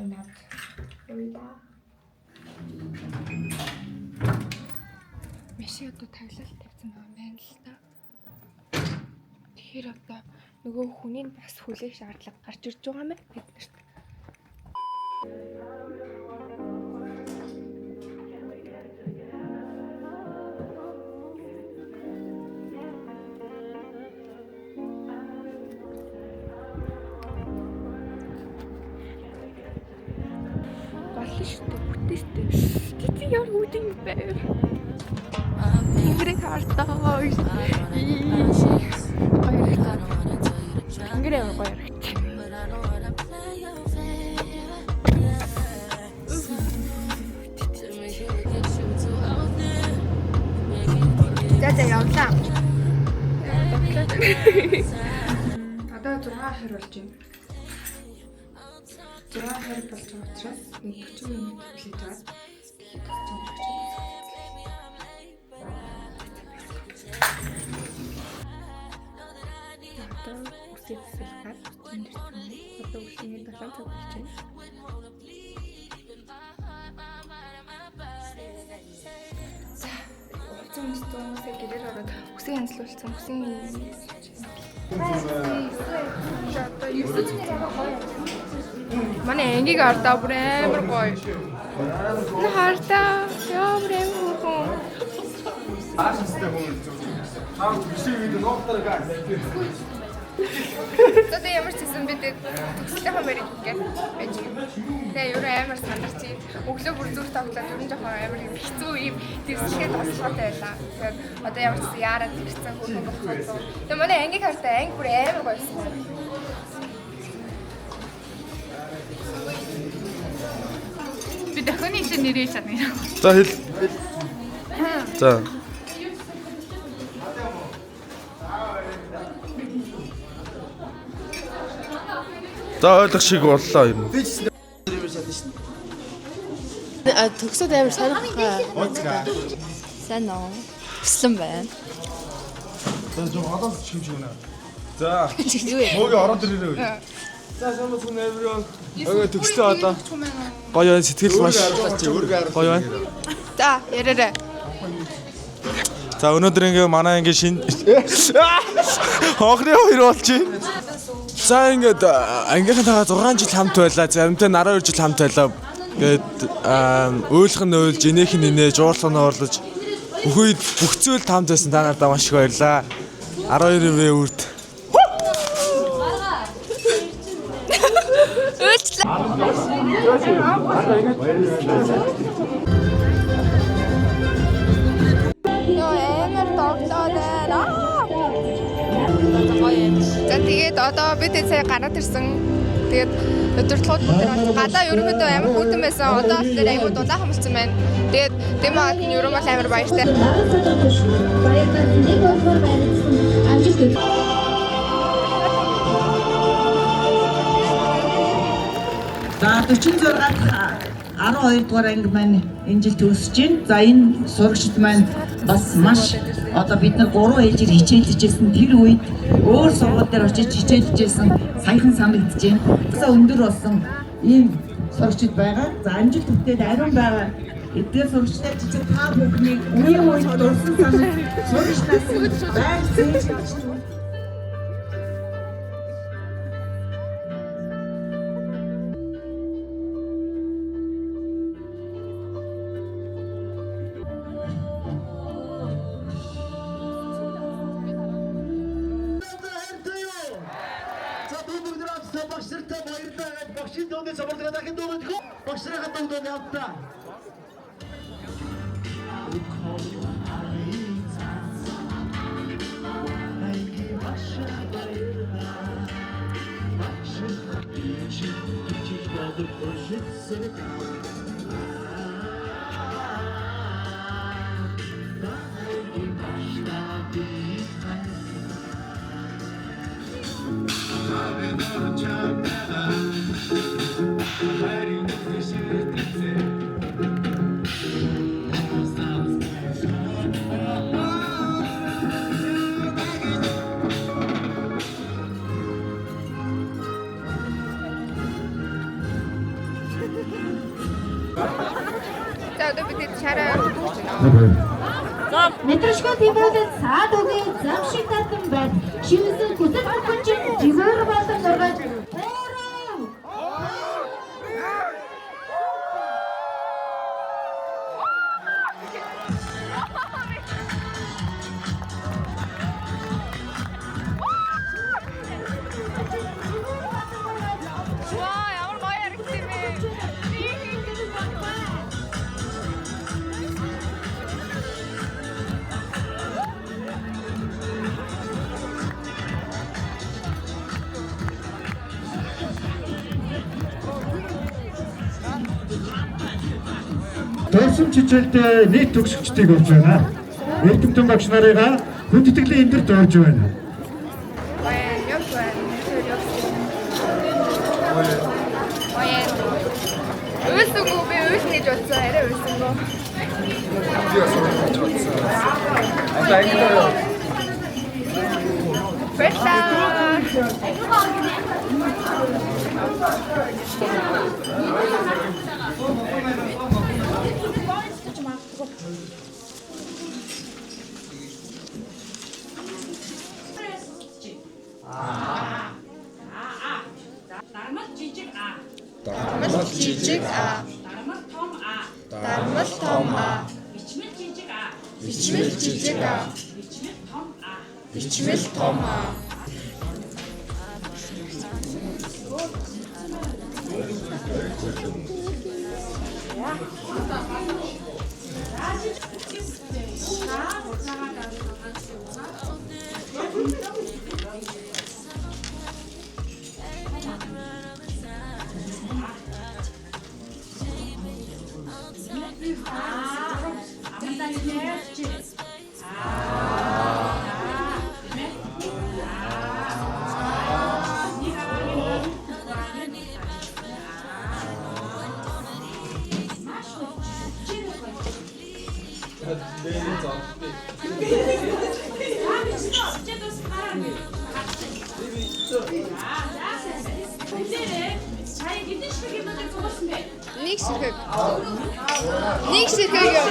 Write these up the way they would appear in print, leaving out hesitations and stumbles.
над. Уйда. Машин одоо таглал тавьсан байна л та. Тэгэхээр одоо нөгөө хүний бас хүлээх шаардлага гарч ирж байгаа юм бид нарт. Шүтээ бүтээстэй. Тэцэг яар үүдэн байр. Тэнгэрийг хартаа. Баярлалаа. Тэнгэрээ баярлалаа. За явлаа. Одоо 6 хэр болж байна. 6 хэр болж байгаа учраас 40 минут хүлээж аваад тэгээд одоо үсээ засалгаад одоо үсний 7 цаг болж байна. За уцаа гэрээр ороод үсээ янзлуулсан үсийн одоо юусны гоё. Манай энгийг ардаа бүр амар гоё. Хартаа яа бүр амар гоё. Ааштай хүн зүг. Хаа бишиг видео ноктор гай. Одоо ямар ч юм бид төгсөлтийн хамаарыг гээд байж юм. Тэгээ юу амар сандарч юм. Өглөө бүр зүр тоглоод ер нь жоохон амар юм хэцүү юм дэвсэлгээд бослоотой байлаа. Тэгэхээр одоо ямар ч яарад ирсэн хүн болохгүй. Тэгээ манай энгийг хартаа анги бүр амар гоёсэн. Би дахин ийшээ нэрээ шатна. За хэл. За. За ойлгох шиг боллоо юм. Би ч нэрээ шатна шин. Төгсөд амар сонирхолтой. Сайн уу? Хүслэн байна. За жоо одоо чимж гэнэ. За. Мөгийн ороод ирээрэй. За самбат хүн everyone. Ага төгслөө одоо. Гоё байна сэтгэл маш гоё байна. За яраарай. За өнөөдөр ингээ манай ингээ шин хохны хоёр болчих. За ингээд ангийнхантайгаа 6 жил хамт байлаа. Заримтай 12 жил хамт байлаа. Ингээд өөлх нь өөлж, инээх нь инээ, жуурлах нь уурлаж бүхийд бүх зүйл хамт байсан та нартай маш их баярлаа. 12-ийн үрд. Амар тоглоод байна. За тэгээд одоо бид сая гараад ирсэн. Тэгээд өдөртлүүд бүгд гадаа ерөнхийдөө амар хүйтэн байсан. Одоо л тэр аягүй дулаахан болсон байна. Тэгээд дэмаг нь ерөн бол амар баяртай. За 46-аас 12 дугаар анги маань энэ жил төгсөж байна. За энэ сурагчид маань бас маш одоо бид нар 3 ээлжээр хичээлжсэн тэр үед өөр сургууль дээр очиж хичээлжсэн саяхан санагдаж байна. За өндөр болсон ийм сурагчид байгаа. За амжилт хүртээд ариун байгаа. Эдгээр сурагчдаа жижиг та бүхнийг үеийн үед дурсан санаж сурагчнаас байр зээж багшртай баярлалаа. Багшийн дууны самбартай дахин дуугаад хөө. Багшраа дуугаад явтаа. За одоо бид чараа хөвгөж байна. Мэтршгүй тэмүүлээд саад үгүй зам шиг татсан байна. Шивсэн хүсэл бүхэн жигүүр болон нургаж Дөрсөн чижилд нийт төгсөгчдийг болж байна. Эрдэмтэн багш нарыгаа хүндэтгэлийн эндэрт орж байна. Баян явж байна. Баян. Өөсгөө би өөс гэж бодсон. Арай өөсгөө. Бэта. Дармал жижиг а. Дармал том а. Бичмэл жижиг а. Бичмэл том а. Нэг ширхэг. Нэг ширхэг юу?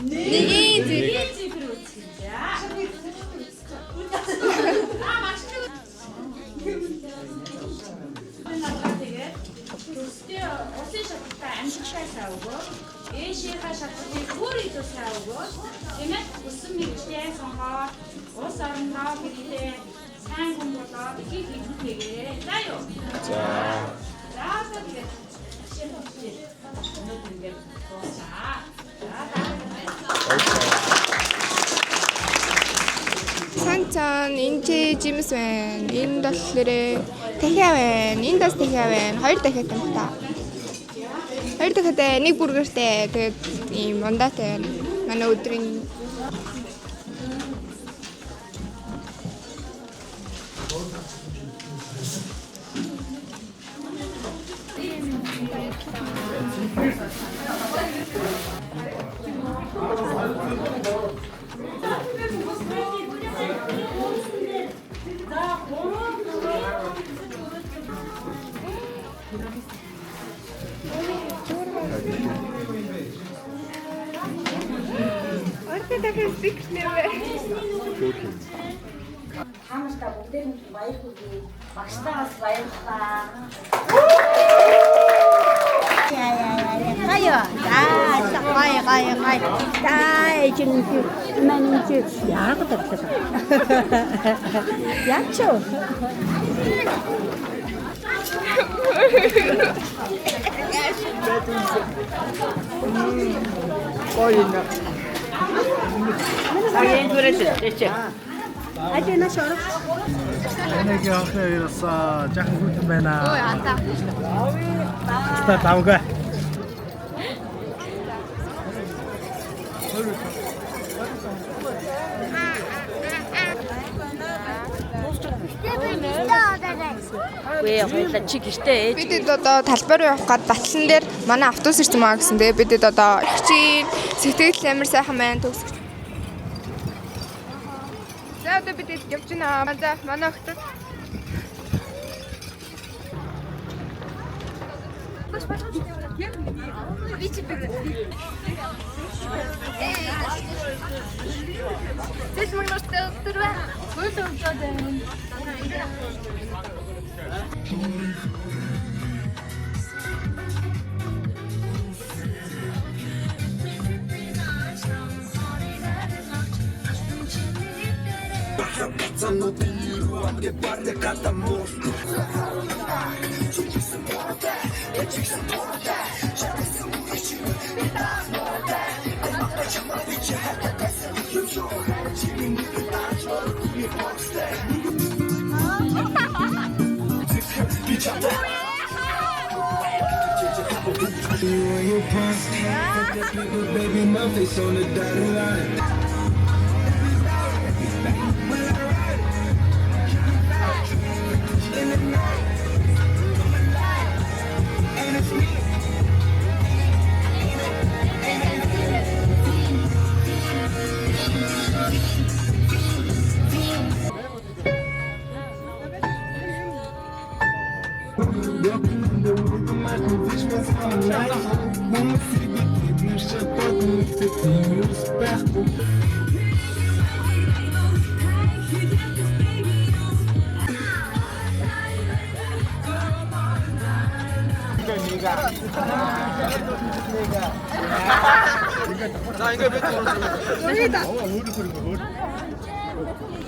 Нэгийн цифр. Усын шаттай амьсгалтай савгүй, ээшийнхаа шатыг бүр илүү савгүй, тиймээ усан мэгчтэй сонгоод ус орноо гэдээ сайн хүн болоод их хийгээ. За юу? За. За тэгээд Санцан энэ жимс байна. Энэ болохоор дахиа байна. Энэ бас дахиа байна. Хоёр дахиад юм та. Хоёр дахиад нэг бүргэртэй. Тэгээд ийм ундаатай байна. Манай өдрийн дахиад стикнэвэ. Хамаста бүгдээр нь баяр хүргэе. Багштайгаас баярлалаа. Гайо. За, гай. За, эжин мань чи яг татлаа. Ячо. Коина. Аян хүрээч. Ажи на шорох. Энийг яахаа жахан хүйтэн байна. Ой, ата. Ста тавга. Гүй хоёлаа чи гэртээ ээж. Бидэд одоо талбай руу явах гээд батлан дээр манай автобус ирсэн маа гэсэн. Тэгээ бидэд одоо их чинь сэтгэл амар сайхан байна төгсөж. За одоо бидэд явж байна. За манай охтод.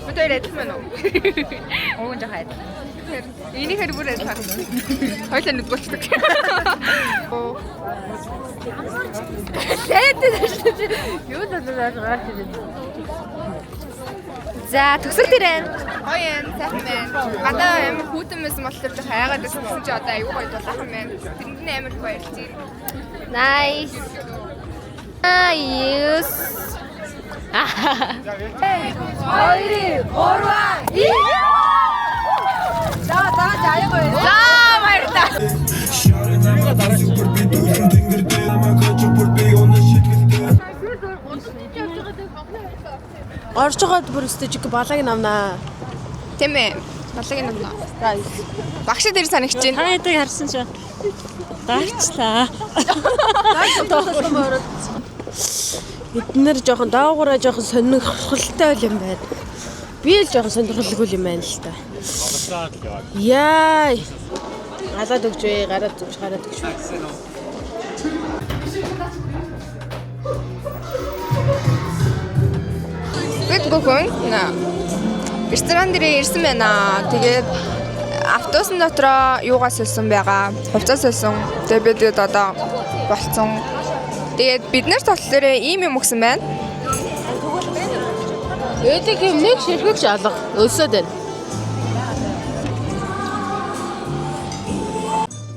Өдөр эдмэн үү? Ууг жоо хайд. Энийг хэрэг бүр эдмэн. Хойлоо нүдгүүлдэг. Оо. Юу даа. За төсөл төрэн. Хоёрын сайхан байна. Гадаа амар хүүтэн мэсэн болохоор жоо хайгаад байсан чи одоо аюу гоё дулаахан байна. Тэрэнд нь амар баярлалаа. Nice. Nice. Орж байгаад бүр өстөж балаг намнаа. Тийм ээ. Балаг юм. Багш дээр санагч чинь. Та ядаг харсан ч. Дагчлаа. Бид нэр жоохон доогоороо жоохон сонирхолтой юм байна. Би л жоохон сонирхолгүй юм байна л та. Яа. Галаад өгч вэ, гараад өгч, гараад өгч. Бид бүхэн ресторан дээр ирсэн байна. Тэгээд автобусны дотроо юугаа сольсон байгаа. Хувцас сольсон. Тэгээд бид одоо болцсон. Тэгээд бид нар болохоор ийм юм өгсөн байна. Эдэг юм нэг ширхэг шалга өсөд байна.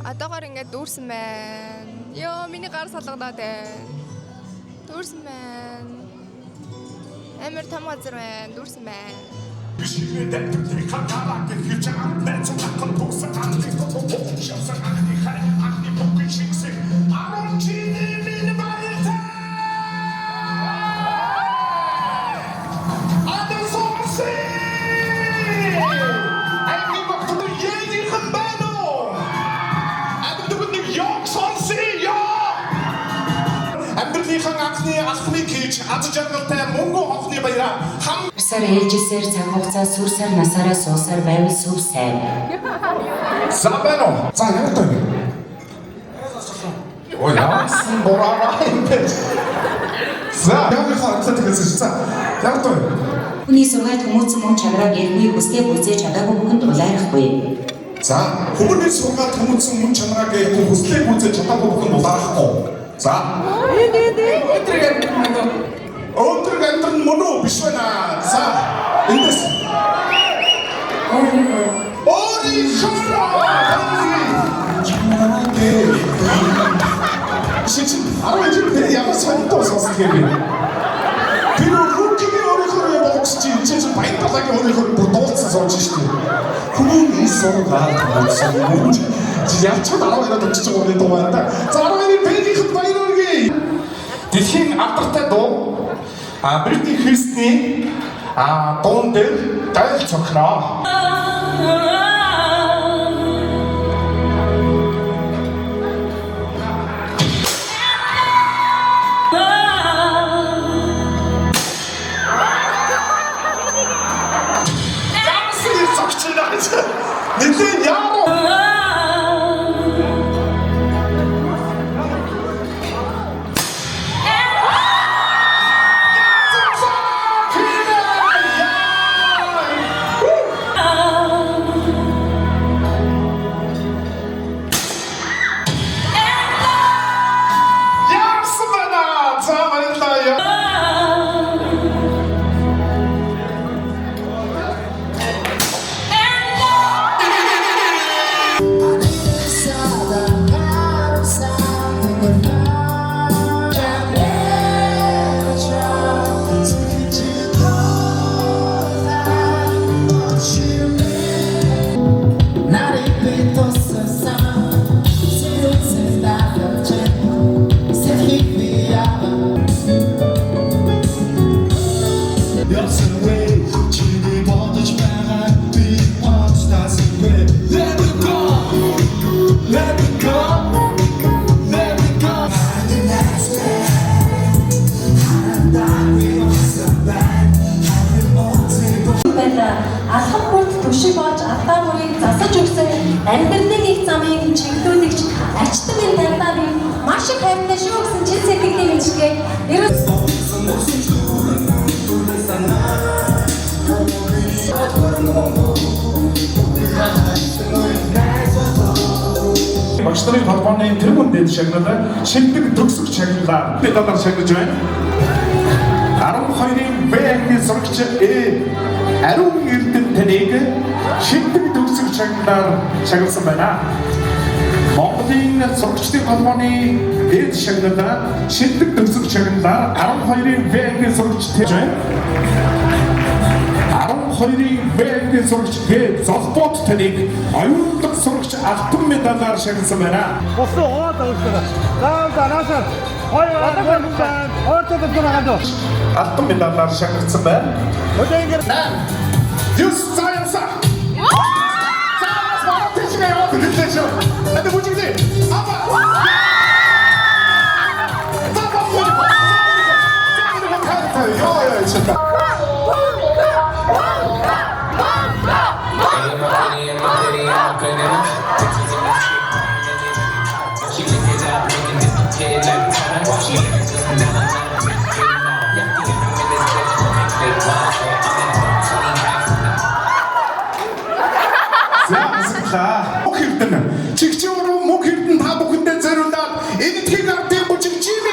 Одоогоор ингээд дүүрсэн байна. Йоо, миний гар салгадаад байна. Дүүрсэн байна. Амар том газар байна. Дүүрсэн байна. Сар ээлжсээр цаг хугацаа сүр сар насаараа суусаар байвал сүр сайн. За байна уу? За яг тоо. Ой яасан бороо юм бэ? За яг хаацаа тэгсэн чинь. Яг тоо. Хүний сургаалт хүмүүцэн мөн чанараа гэрний хүстэй бүзээ чадаагүй бүхэнд улайрахгүй. За хүмүүний сургаалт хүмүүцэн мөн чанараа гэрний хүстэй бүзээ чадаагүй бүхэнд улайрахгүй. За. Өдөр гэнтэн мөнөө биш байна. За эндээс. Шичин арвэжтэй ямар сонтой сонсдог юм бэ? Тэр рукиний өөрийнхөө бокс чинь баятлагын өөрийнхөө дуулсан сонж штеп. Хүмүүний сургаалт хүмүүцэн ялчад 12-аад очиж байгаа юм дуу байна да. За 12-ийн бэлгийхэд баяр хүргэе. Дэлхийн алдартай дуу Бритни Христний дуун дээр дайл цогноо. Нэлээд яаруу. Алхам бүрт түшиг болж алдаа мөрийг засаж өгсөн амьдралын их замыг чиглүүлэгч ачтмын таньдаа маш их хайртай шүү гэсэн чин сэтгэлийн мэдлэгээ Багш нарын холбооны тэргүүн дэд шагналаа шилдэг төгсөх шагналаа бид талаар шагнаж байна. 12-ын Б-ийн сурагч Ариун Эрдэнэтнийг шилдэг төгсөх шагналаар шагналсан байна. Монголын сурагчдын холбооны дэд шагналаа шилдэг төгсөх шагналаар 12-ын Б-ийн сурагч байна. 12-ын Б-ийн сурагч Золбот таныг аюуллаг сурагч алтан медалаар шагналсан байна. Босоо хаваад авчихсан. Заавал Алтан медалаар шагналсан байна. Юус цаянса. Цаянса батчихээ яваад ирлээ. Надад бүжиглээ. Апа. Чигчүүрүү мөнх эрдэнэ та бүхэндээ зориулаад эдгээр ардын бүжиг чими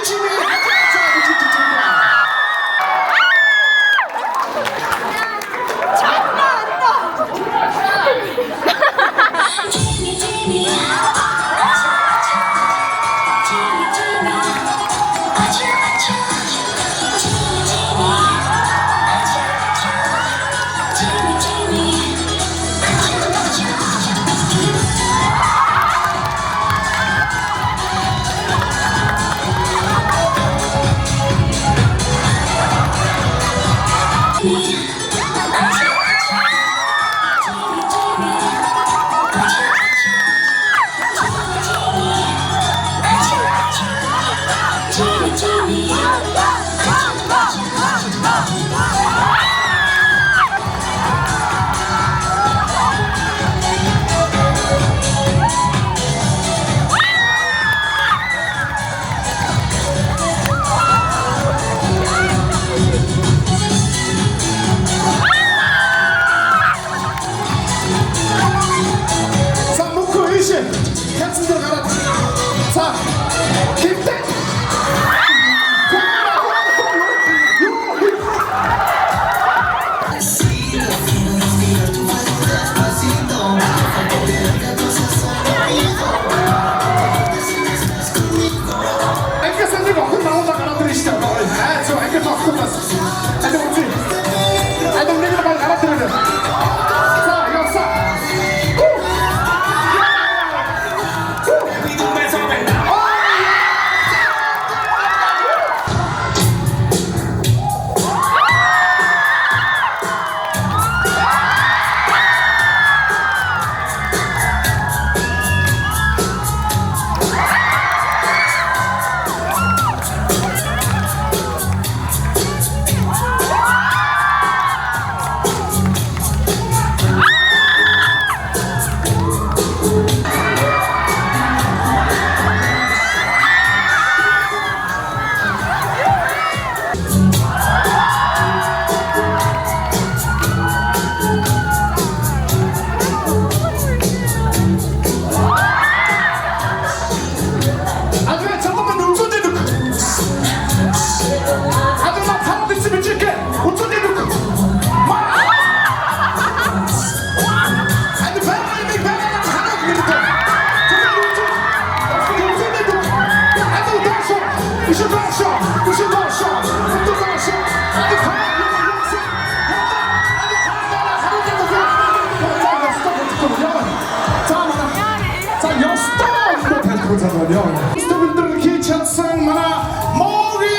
сайхан залгана ёо. Студент들 хийж чадсан манай Моги.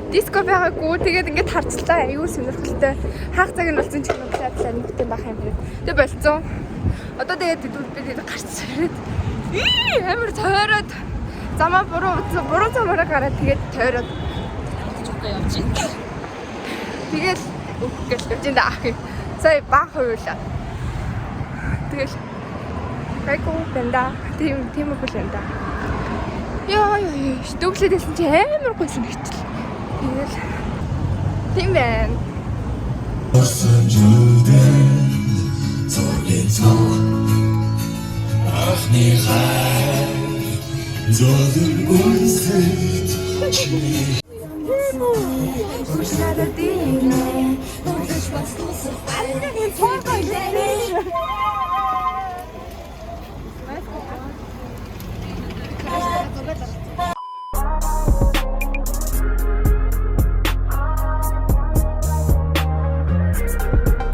Диско байгаагүй тэгээд ингээд харцлаа аюу сонирхолтой. Хаах цаг нь болсон ч юм уу платлаа нэгтэй байх юм байна. Тэгээд болцсон. Одоо тэгээд бид гарч ирээд амар тойроод замаа буруу замаараа гараад тэгээд тойроод явж байна. Тэгээд үхгээл явж энэ ах юм. Сая баах хуйлаа. Тэгэл гайгүй бэнда. Тийм үгүй бэнда. Яа дүүглээд байсан чи амар гойсон хэвчээ. Тэгэл тийм байна. Орсон жүдэн зургийн цог ахны хай зодын үнсэт чи Хуршнада ди